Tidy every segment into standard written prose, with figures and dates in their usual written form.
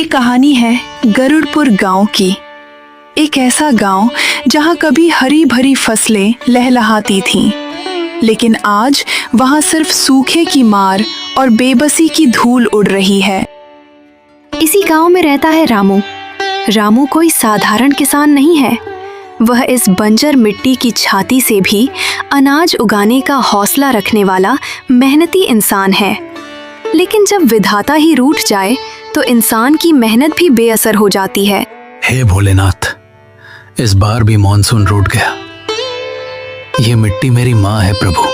ये कहानी है गरुड़पुर गांव की। एक ऐसा गांव जहां कभी हरी भरी फसलें लहलहाती थीं, लेकिन आज वहां सिर्फ सूखे की मार और बेबसी की धूल उड़ रही है। इसी गांव में रहता है रामू। रामू कोई साधारण किसान नहीं है। वह इस बंजर मिट्टी की छाती से भी अनाज उगाने का हौसला रखने वाला मेहनती इंसान है। लेकिन जब विधाता ही रूठ जाए तो इंसान की मेहनत भी बेअसर हो जाती है। हे भोलेनाथ, इस बार भी मॉनसून रूठ गया। ये मिट्टी मेरी माँ है प्रभु,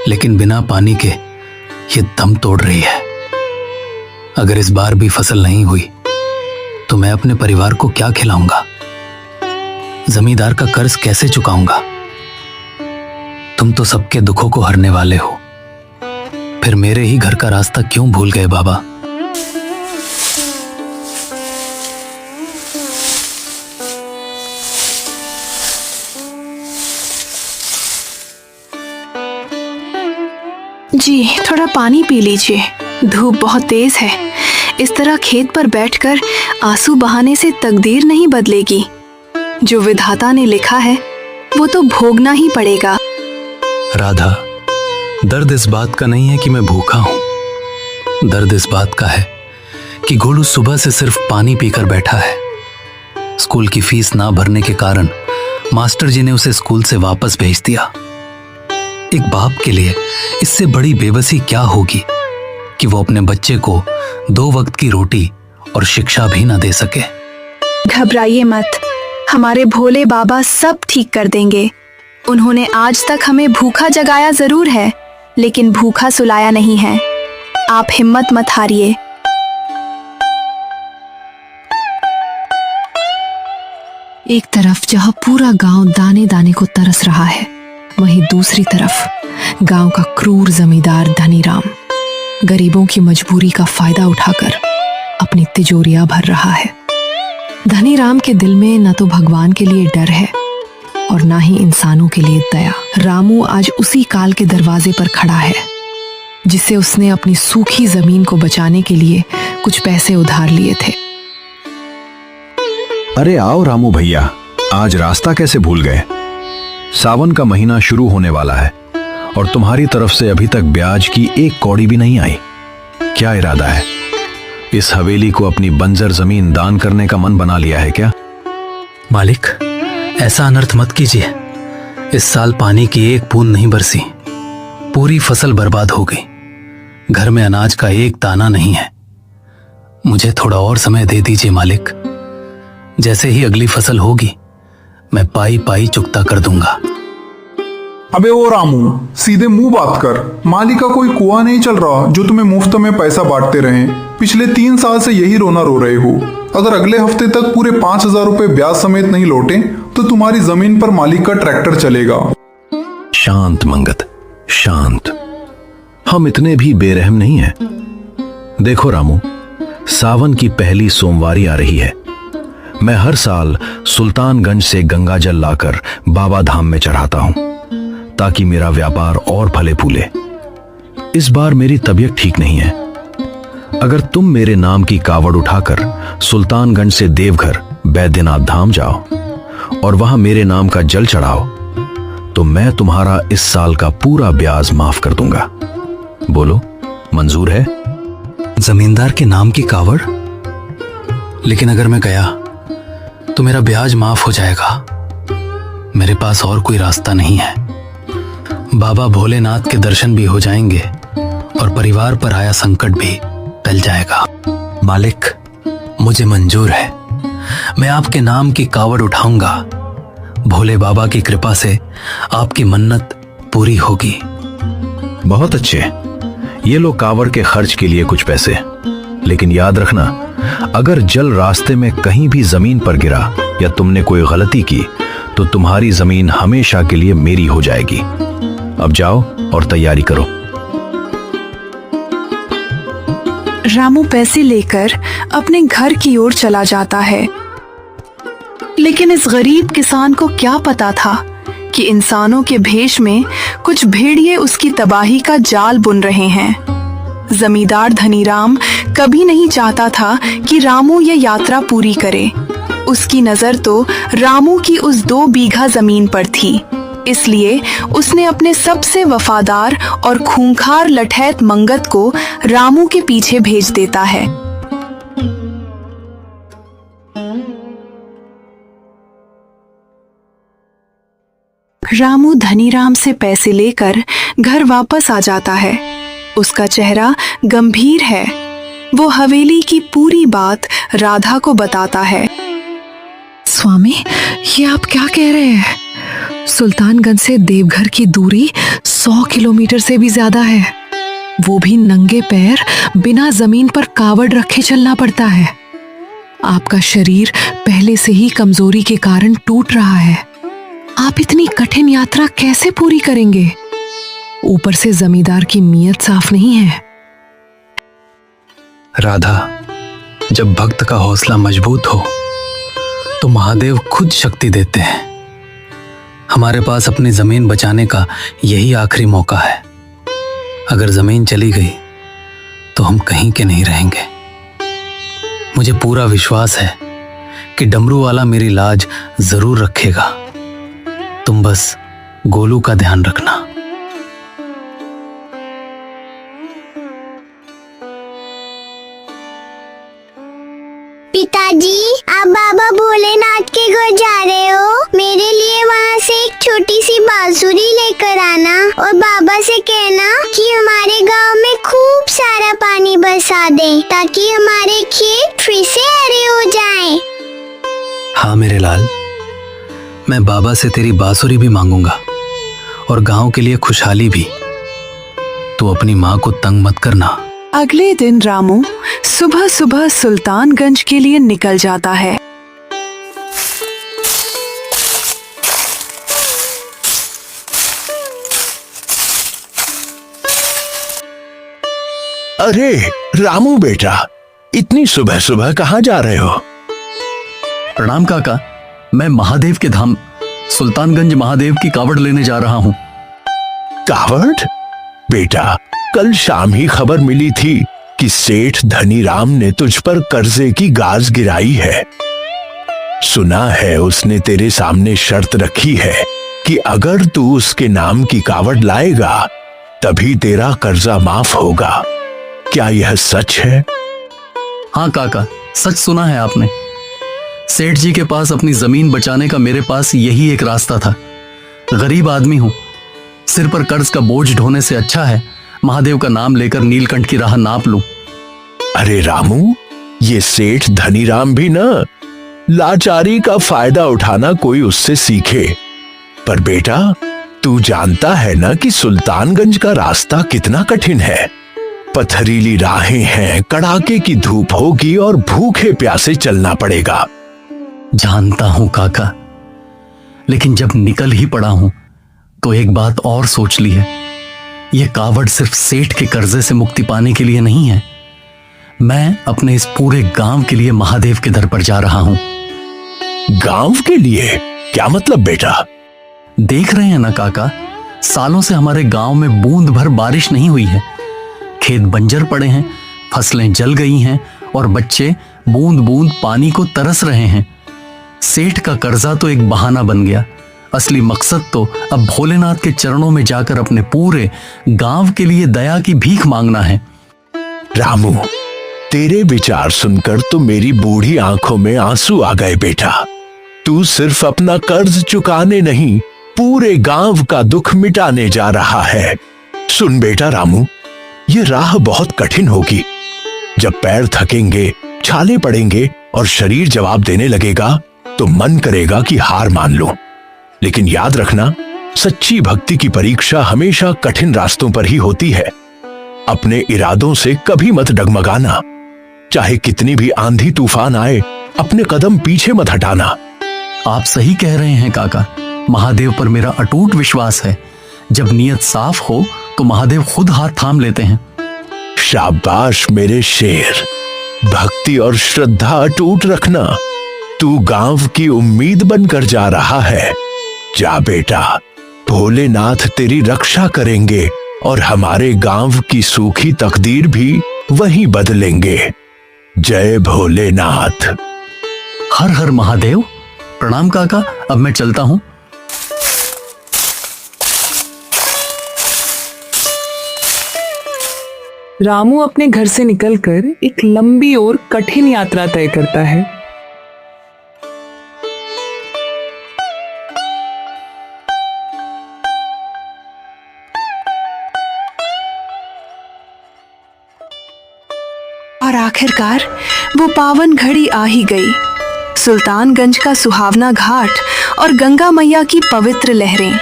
लेकिन बिना पानी के ये दम तोड़ रही है। अगर इस बार भी फसल नहीं हुई तो मैं अपने परिवार को क्या खिलाऊंगा? जमींदार का कर्ज कैसे चुकाऊंगा? तुम तो सबके दुखों को हरने वाले हो, फिर मेरे ही घर का रास्ता क्यों भूल गए बाबा? जी, थोड़ा पानी पी लीजिए, धूप बहुत तेज है। इस तरह खेत पर बैठकर आंसू बहाने से तकदीर नहीं बदलेगी। जो विधाता ने लिखा है वो तो भोगना ही पड़ेगा। राधा, दर्द इस बात का नहीं है कि मैं भूखा हूं। दर्द इस बात का है कि घोड़ू सुबह से सिर्फ पानी पीकर बैठा है। स्कूल की फीस ना भरने के कारण मास्टर जी ने उसे स्कूल से वापस भेज दिया। एक बाप के लिए इससे बड़ी बेबसी क्या होगी कि वो अपने बच्चे को 2 वक्त की रोटी और शिक्षा भी ना दे सके। घबराइए मत, हमारे भोले बाबा सब ठीक कर देंगे। उन्होंने आज तक हमें भूखा जगाया जरूर है, लेकिन भूखा सुलाया नहीं है। आप हिम्मत मत हारिए। एक तरफ जहां पूरा गांव दाने दाने को तरस रहा है, वहीं दूसरी तरफ गांव का क्रूर जमींदार धनीराम गरीबों की मजबूरी का फायदा उठाकर अपनी तिजोरियां भर रहा है। धनीराम के दिल में न तो भगवान के लिए डर है और ना ही इंसानों के लिए दया। रामू आज उसी काल के दरवाजे पर खड़ा है जिससे उसने अपनी सूखी जमीन को बचाने के लिए कुछ पैसे उधार लिए थे। अरे आओ रामू भैया, आज रास्ता कैसे भूल गए? सावन का महीना शुरू होने वाला है और तुम्हारी तरफ से अभी तक ब्याज की 1 कौड़ी भी नहीं आई। क्या इरादा है? इस हवेली को अपनी बंजर जमीन दान करने का मन बना लिया है क्या? मालिक, ऐसा अनर्थ मत कीजिए। इस साल पानी की 1 बूंद नहीं बरसी, पूरी फसल बर्बाद हो गई। घर में अनाज का 1 दाना नहीं है। मुझे थोड़ा और समय दे दीजिए मालिक। जैसे ही अगली फसल होगी मैं पाई पाई चुकता कर दूंगा। अबे ओ रामू, सीधे मुंह बात कर। माली का कोई कुआं नहीं चल रहा जो तुम्हें मुफ्त में पैसा बांटते रहे। पिछले 3 साल से यही रोना रो रहे हो। अगर अगले हफ्ते तक पूरे 5,000 रुपए ब्याज समेत नहीं लौटे तो तुम्हारी जमीन पर मालिक का ट्रैक्टर चलेगा। शांत मंगत, शांत। हम इतने भी बेरहम नहीं हैं। देखो रामू, सावन की पहली सोमवारी आ रही है। मैं हर साल सुल्तानगंज से गंगा जल लाकर बाबा धाम में चढ़ाता हूं ताकि मेरा व्यापार और फले फूले। इस बार मेरी तबीयत ठीक नहीं है। अगर तुम मेरे नाम की कावड़ उठाकर सुल्तानगंज से देवघर बैद्यनाथ धाम जाओ और वहां मेरे नाम का जल चढ़ाओ तो मैं तुम्हारा इस साल का पूरा ब्याज माफ कर दूंगा। बोलो, मंजूर है? जमींदार के नाम की कावड़? लेकिन अगर मैं गया तो मेरा ब्याज माफ हो जाएगा। मेरे पास और कोई रास्ता नहीं है। बाबा भोलेनाथ के दर्शन भी हो जाएंगे और परिवार पर आया संकट भी टल जाएगा। मालिक, मुझे मंजूर है। मैं आपके नाम की कावड़ उठाऊंगा। भोले बाबा की कृपा से आपकी मन्नत पूरी होगी। बहुत अच्छे। ये लो कावड़ के खर्च के लिए कुछ पैसे। लेकिन याद रखना, अगर जल रास्ते में कहीं भी जमीन पर गिरा या तुमने कोई गलती की तो तुम्हारी जमीन हमेशा के लिए मेरी हो जाएगी। अब जाओ और तैयारी करो। रामू पैसे लेकर अपने घर की ओर चला जाता है, लेकिन इस गरीब किसान को क्या पता था कि इंसानों के भेष में कुछ भेड़िए उसकी तबाही का जाल बुन रहे हैं। जमींदार धनीराम कभी नहीं चाहता था कि रामू ये यात्रा पूरी करे। उसकी नजर तो रामू की उस 2 बीघा जमीन पर थी, इसलिए उसने अपने सबसे वफादार और खूंखार लठैत मंगत को रामू के पीछे भेज देता है। रामू धनीराम से पैसे लेकर घर वापस आ जाता है। उसका चेहरा गंभीर है। वो हवेली की पूरी बात राधा को बताता है। स्वामी, ये आप क्या कह रहे हैं? सुल्तानगंज से देवघर की दूरी 100 किलोमीटर से भी ज्यादा है। वो भी नंगे पैर बिना जमीन पर कावड़ रखे चलना पड़ता है। आपका शरीर पहले से ही कमजोरी के कारण टूट रहा है। आप इतनी कठिन यात्रा कैसे पूरी करेंगे? ऊपर से जमींदार की नीयत साफ नहीं है। राधा, जब भक्त का हौसला मजबूत हो तो महादेव खुद शक्ति देते हैं। हमारे पास अपनी जमीन बचाने का यही आखिरी मौका है। अगर जमीन चली गई तो हम कहीं के नहीं रहेंगे। मुझे पूरा विश्वास है कि डमरू वाला मेरी लाज जरूर रखेगा। तुम बस गोलू का ध्यान रखना। पिताजी, आप बाबा भोलेनाथ के घर जा रहे हो? मेरे लिए वहाँ से एक छोटी सी बांसुरी लेकर आना और बाबा से कहना कि हमारे गांव में खूब सारा पानी बरसा दे, ताकि हमारे खेत फिर से हरे हो जाएं। हाँ मेरे लाल, मैं बाबा से तेरी बांसुरी भी मांगूंगा और गांव के लिए खुशहाली भी। तू अपनी माँ को तंग मत करना। अगले दिन रामू सुबह सुबह सुल्तानगंज के लिए निकल जाता है। अरे रामू बेटा, इतनी सुबह सुबह कहाँ जा रहे हो? प्रणाम काका, मैं महादेव के धाम सुल्तानगंज महादेव की कावड़ लेने जा रहा हूँ। कावड़? बेटा, कल शाम ही खबर मिली थी कि सेठ धनीराम ने तुझ पर कर्जे की गाज गिराई है। सुना है उसने तेरे सामने शर्त रखी है कि अगर तू उसके नाम की कावड़ लाएगा तभी तेरा कर्जा माफ होगा। क्या यह सच है? हाँ काका, सच सुना है आपने। सेठ जी के पास अपनी जमीन बचाने का मेरे पास यही एक रास्ता था। गरीब आदमी हूं, सिर पर कर्ज का बोझ ढोने से अच्छा है महादेव का नाम लेकर नीलकंठ की राह नाप लूं। अरे रामू, ये सेठ धनीराम भी ना लाचारी का फायदा उठाना कोई उससे सीखे। पर बेटा, तू जानता है ना कि सुल्तानगंज का रास्ता कितना कठिन है। पथरीली राहें हैं, कड़ाके की धूप होगी और भूखे प्यासे चलना पड़ेगा। जानता हूं काका, लेकिन जब निकल ही पड़ा हूं तो एक बात और सोच ली है। यह कावड़ सिर्फ सेठ के कर्जे से मुक्ति पाने के लिए नहीं है। मैं अपने इस पूरे गांव के लिए महादेव के दर पर जा रहा हूं। गांव के लिए? क्या मतलब बेटा? देख रहे हैं ना काका, सालों से हमारे गांव में बूंद भर बारिश नहीं हुई है। खेत बंजर पड़े हैं, फसलें जल गई हैं और बच्चे बूंद बूंद पानी को तरस रहे हैं। सेठ का कर्जा तो एक बहाना बन गया। असली मकसद तो अब भोलेनाथ के चरणों में जाकर अपने पूरे गांव के लिए दया की भीख मांगना है। रामू, तेरे विचार सुनकर तो मेरी बूढ़ी आंखों में आंसू आ गए बेटा। तू सिर्फ अपना कर्ज चुकाने नहीं, पूरे गांव का दुख मिटाने जा रहा है। सुन बेटा रामू, ये राह बहुत कठिन होगी। जब पैर थकेंगे, छाले पड़ेंगे और शरीर जवाब देने लगेगा तो मन करेगा कि हार मान लो। लेकिन याद रखना, सच्ची भक्ति की परीक्षा हमेशा कठिन रास्तों पर ही होती है। अपने इरादों से कभी मत डगमगाना। चाहे कितनी भी आंधी तूफान आए, अपने कदम पीछे मत हटाना। आप सही कह रहे हैं काका, महादेव पर मेरा अटूट विश्वास है। जब नीयत साफ हो तो महादेव खुद हाथ थाम लेते हैं। शाबाश मेरे शेर, भक्ति और श्रद्धा अटूट रखना। तू गांव की उम्मीद बनकर जा रहा है। जा बेटा, भोलेनाथ तेरी रक्षा करेंगे और हमारे गांव की सूखी तकदीर भी वही बदलेंगे। जय भोलेनाथ। हर हर महादेव। प्रणाम काका, अब मैं चलता हूँ। रामू अपने घर से निकलकर एक लंबी और कठिन यात्रा तय करता है। और आखिरकार वो पावन घड़ी आ ही गई। सुल्तानगंज का सुहावना घाट और गंगा मैया की पवित्र लहरें।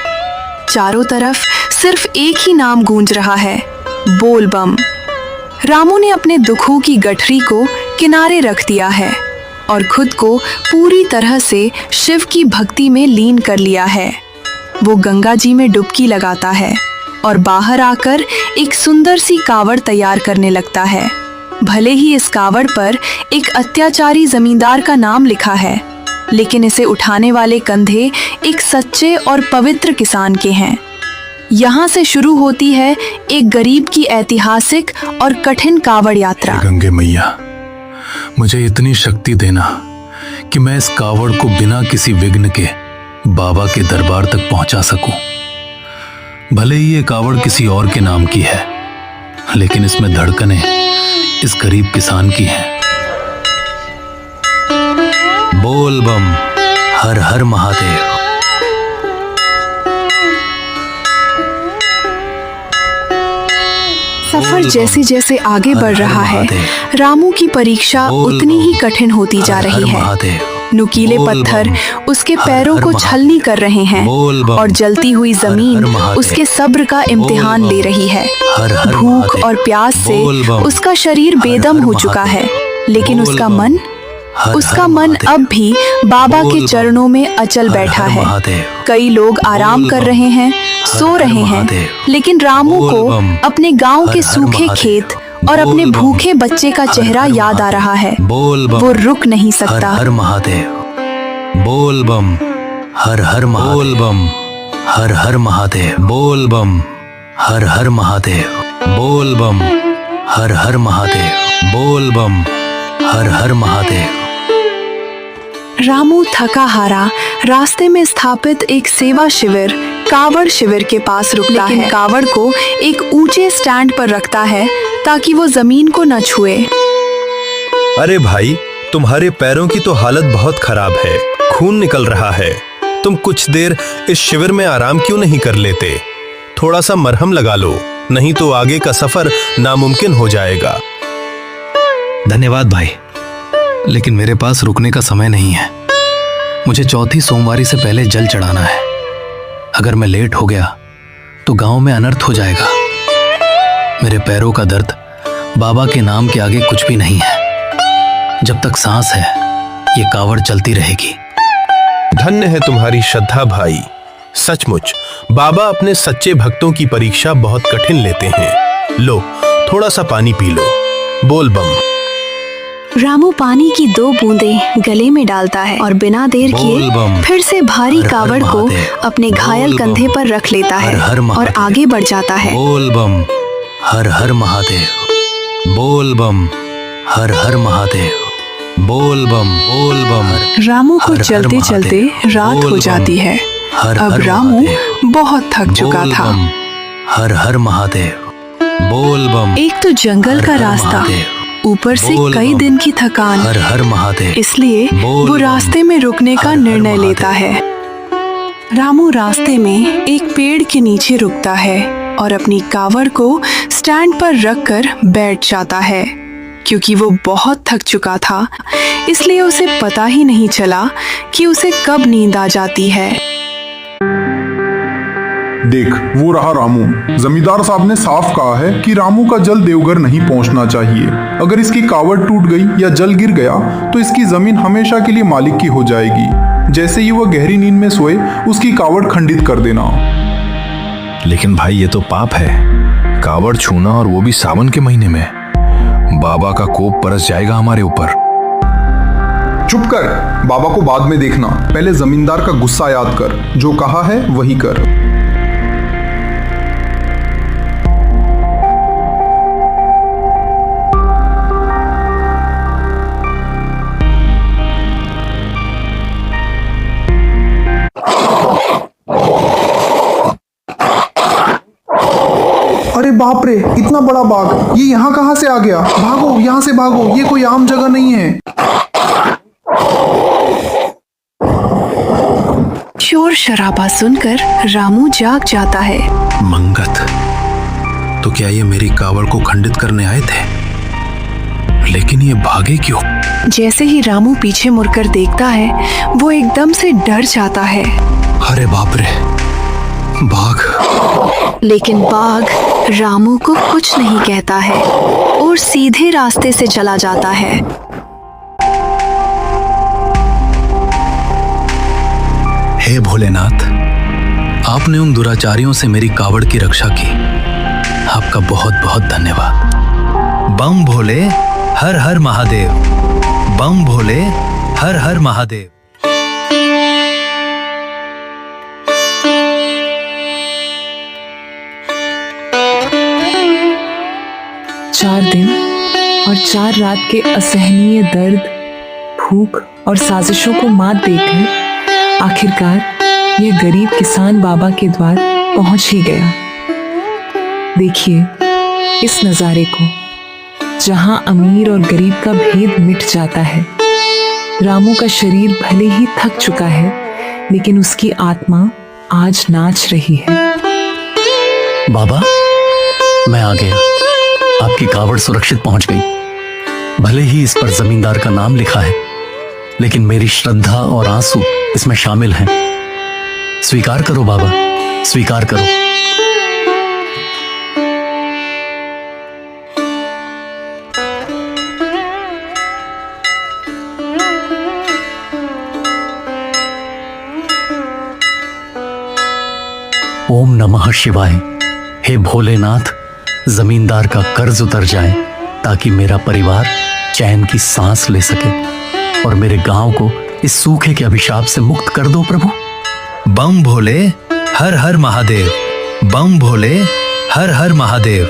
चारों तरफ सिर्फ एक ही नाम गूंज रहा है, बोल बम। रामू ने अपने दुखों की गठरी को किनारे रख दिया है और खुद को पूरी तरह से शिव की भक्ति में लीन कर लिया है। वो गंगा जी में डुबकी लगाता है और बाहर आकर एक सुंदर सी कावड़ तैयार करने लगता है। भले ही इस कावड़ पर एक अत्याचारी जमींदार का नाम लिखा है, लेकिन इसे उठाने वाले कंधे एक सच्चे और पवित्र किसान के हैं। यहाँ से शुरू होती है एक गरीब की ऐतिहासिक और कठिन कावड़ यात्रा। गंगे मैया, मुझे इतनी शक्ति देना कि मैं इस कावड़ को बिना किसी विघ्न के बाबा के दरबार तक पहुंचा सकूं। भले ही ये कावड़ किसी और के नाम की है, लेकिन इसमें धड़कनें इस गरीब किसान की हैं। बोल बम, हर हर महादेव। सफर जैसे जैसे आगे बढ़ रहा है, रामू की परीक्षा उतनी ही कठिन होती जा रही है। नुकीले पत्थर उसके पैरों को छलनी कर रहे हैं और जलती हुई जमीन उसके सब्र का इम्तिहान ले रही है। भूख और प्यास से उसका शरीर बेदम हो चुका है, लेकिन उसका मन अब भी बाबा के चरणों में अचल बैठा है। कई लोग आराम कर रहे हैं, सो रहे हैं, लेकिन रामू को अपने गांव के सूखे खेत और अपने भूखे बच्चे का चेहरा याद आ रहा है। वो रुक नहीं सकता। हर महादेव। बोल बम, हर हर बोल बम, हर हर महादेव। बोल बम, हर हर महादेव। बोल बम, हर हर महादेव। बोल बम, हर हर महादेव। रामू थका हारा रास्ते में स्थापित एक सेवा शिविर, कावड़ शिविर के पास रुकता है। कावड़ को एक ऊंचे स्टैंड पर रखता है ताकि वो जमीन को न छुए। अरे भाई, तुम्हारे पैरों की तो हालत बहुत खराब है, खून निकल रहा है। तुम कुछ देर इस शिविर में आराम क्यों नहीं कर लेते? थोड़ा सा मरहम लगा लो, नहीं तो आगे का सफर नामुमकिन हो जाएगा। धन्यवाद भाई, लेकिन मेरे पास रुकने का समय नहीं है। मुझे चौथी सोमवारी से पहले जल चढ़ाना है। अगर मैं लेट हो गया तो गांव में अनर्थ हो जाएगा। मेरे पैरों का दर्द बाबा के नाम के आगे कुछ भी नहीं है। जब तक सांस है, ये कावड़ चलती रहेगी। धन्य है तुम्हारी श्रद्धा भाई। सचमुच बाबा अपने सच्चे भक्तों की परीक्षा बहुत कठिन लेते हैं। लो, थोड़ा सा पानी पी लो। बोल बम। रामू पानी की 2 बूंदें गले में डालता है और बिना देर किए फिर से भारी कावड़ को अपने घायल कंधे पर रख लेता है और आगे बढ़ जाता है। बोल बम, हर हर महादेव। बोल बम, हर हर महादेव। बोल बम, बोल बम। रामू को चलते चलते रात हो जाती है। अब रामू बहुत थक चुका था। हर हर महादेव। बोल बम। एक तो जंगल का रास्ता, ऊपर से कई दिन की थकान। हर हर महादेव। इसलिए वो रास्ते में रुकने का निर्णय लेता है। रामू रास्ते में एक पेड़ के नीचे रुकता है और अपनी कावड़ को स्टैंड पर रखकर बैठ जाता है। क्योंकि वो बहुत थक चुका था, इसलिए उसे पता ही नहीं चला कि उसे कब नींद आ जाती है। देख, वो रहा रामू। जमींदार साहब ने साफ कहा है कि रामू का जल देवघर नहीं पहुंचना चाहिए। अगर इसकी कावड़ टूट गई या जल गिर गया तो इसकी जमीन हमेशा के लिए मालिक की हो जाएगी। जैसे ही वह गहरी नींद में सोए, उसकी कावड़ खंडित कर देना। लेकिन भाई, ये तो पाप है। कावड़ छूना, और वो भी सावन के महीने में। बाबा का कोप बरस जाएगा हमारे ऊपर। चुप कर, बाबा को बाद में देखना। पहले जमींदार का गुस्सा याद कर। जो कहा है वही कर। बाप रे, इतना बड़ा बाघ, ये यहाँ कहाँ से आ गया? भागो, यहाँ से भागो, ये कोई आम जगह नहीं है। शोर शराबा सुनकर रामू जाग जाता है। मंगत, तो क्या ये मेरी कावड़ को खंडित करने आए थे? लेकिन ये भागे क्यों? जैसे ही रामू पीछे मुड़कर देखता है, वो एकदम से डर जाता है। अरे बाप रे, बाघ! लेकिन बाघ रामू को कुछ नहीं कहता है और सीधे रास्ते से चला जाता है। हे भोलेनाथ, आपने उन दुराचारियों से मेरी कावड़ की रक्षा की। आपका बहुत बहुत धन्यवाद। बम भोले हर हर महादेव, बम भोले हर हर महादेव। 4 दिन और 4 रात के असहनीय दर्द, भूख और साजिशों को मात देकर आखिरकार यह गरीब किसान बाबा के द्वार पहुंच ही गया। देखिए इस नज़ारे को, जहां अमीर और गरीब का भेद मिट जाता है। रामू का शरीर भले ही थक चुका है, लेकिन उसकी आत्मा आज नाच रही है। बाबा, मैं आ गया। आपकी कावड़ सुरक्षित पहुंच गई। भले ही इस पर जमींदार का नाम लिखा है, लेकिन मेरी श्रद्धा और आंसू इसमें शामिल हैं। स्वीकार करो बाबा, स्वीकार करो। ओम नमः शिवाय। हे भोलेनाथ, जमींदार का कर्ज उतर जाए ताकि मेरा परिवार चैन की सांस ले सके और मेरे गांव को इस सूखे के अभिशाप से मुक्त कर दो प्रभु। बम भोले हर हर महादेव, बम भोले हर हर महादेव।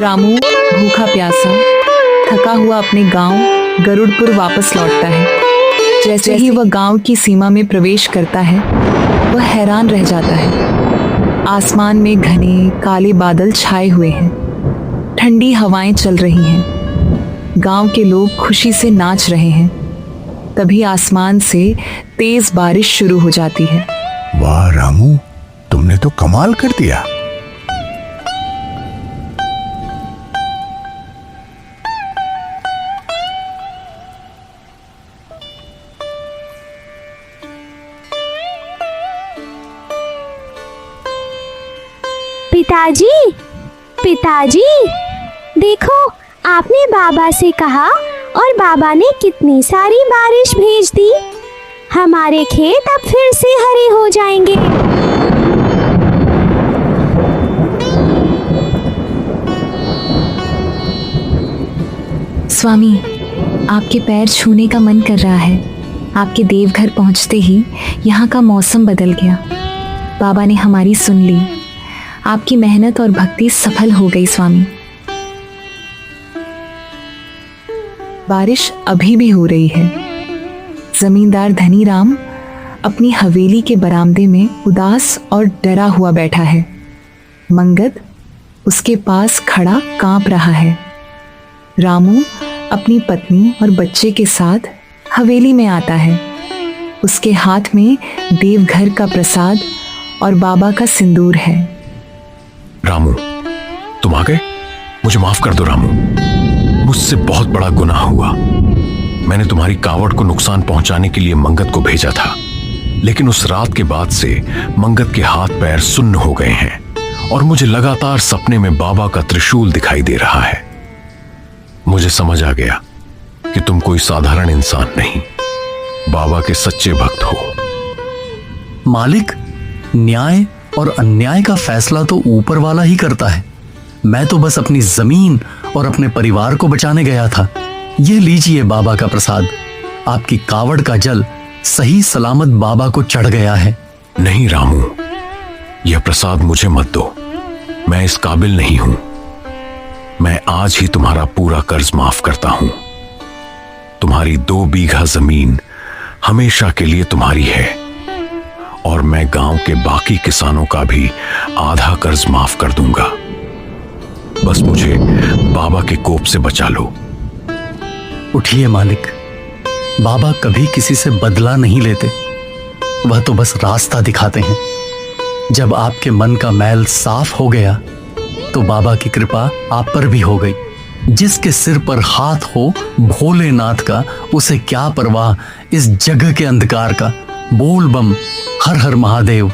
रामू भूखा प्यासा थका हुआ अपने गांव गरुड़पुर वापस लौटता है। जैसे ही वह गांव की सीमा में प्रवेश करता है, वह हैरान रह जाता है। आसमान में घने काले बादल छाए हुए हैं, ठंडी हवाएं चल रही हैं, गांव के लोग खुशी से नाच रहे हैं। तभी आसमान से तेज बारिश शुरू हो जाती है। वाह रामू, तुमने तो कमाल कर दिया। पिताजी, पिताजी, देखो आपने बाबा से कहा और बाबा ने कितनी सारी बारिश भेज दी। हमारे खेत अब फिर से हरे हो जाएंगे। स्वामी, आपके पैर छूने का मन कर रहा है। आपके देवघर पहुंचते ही यहाँ का मौसम बदल गया। बाबा ने हमारी सुन ली। आपकी मेहनत और भक्ति सफल हो गई स्वामी। बारिश अभी भी हो रही है। जमींदार धनीराम अपनी हवेली के बरामदे में उदास और डरा हुआ बैठा है। मंगत उसके पास खड़ा कांप रहा है। रामू अपनी पत्नी और बच्चे के साथ हवेली में आता है। उसके हाथ में देवघर का प्रसाद और बाबा का सिंदूर है। रामू, तुम आ गए? मुझे माफ कर दो रामू, मुझसे बहुत बड़ा गुनाह हुआ। मैंने तुम्हारी कावड़ को नुकसान पहुंचाने के लिए मंगत को भेजा था, लेकिन उस रात के बाद से मंगत के हाथ पैर सुन्न हो गए हैं और मुझे लगातार सपने में बाबा का त्रिशूल दिखाई दे रहा है। मुझे समझ आ गया कि तुम कोई साधारण इंसान नहीं, बाबा के सच्चे भक्त हो। मालिक, न्याय और अन्याय का फैसला तो ऊपर वाला ही करता है। मैं तो बस अपनी जमीन और अपने परिवार को बचाने गया था। ये लीजिए बाबा का प्रसाद। आपकी कावड़ का जल सही सलामत बाबा को चढ़ गया है। नहीं रामू, यह प्रसाद मुझे मत दो। मैं इस काबिल नहीं हूं। मैं आज ही तुम्हारा पूरा कर्ज माफ करता हूं। तुम्हारी 2 बीघा जमीन हमेशा के लिए तुम्हारी है। और मैं गांव के बाकी किसानों का भी आधा कर्ज माफ कर दूंगा। बस मुझे बाबा के कोप से बचा लो। उठिए मालिक, बाबा कभी किसी से बदला नहीं लेते, वह तो बस रास्ता दिखाते हैं। जब आपके मन का मैल साफ हो गया तो बाबा की कृपा आप पर भी हो गई। जिसके सिर पर हाथ हो भोलेनाथ का, उसे क्या परवाह इस जग के अंधकार का। बोल बम, हर हर महादेव।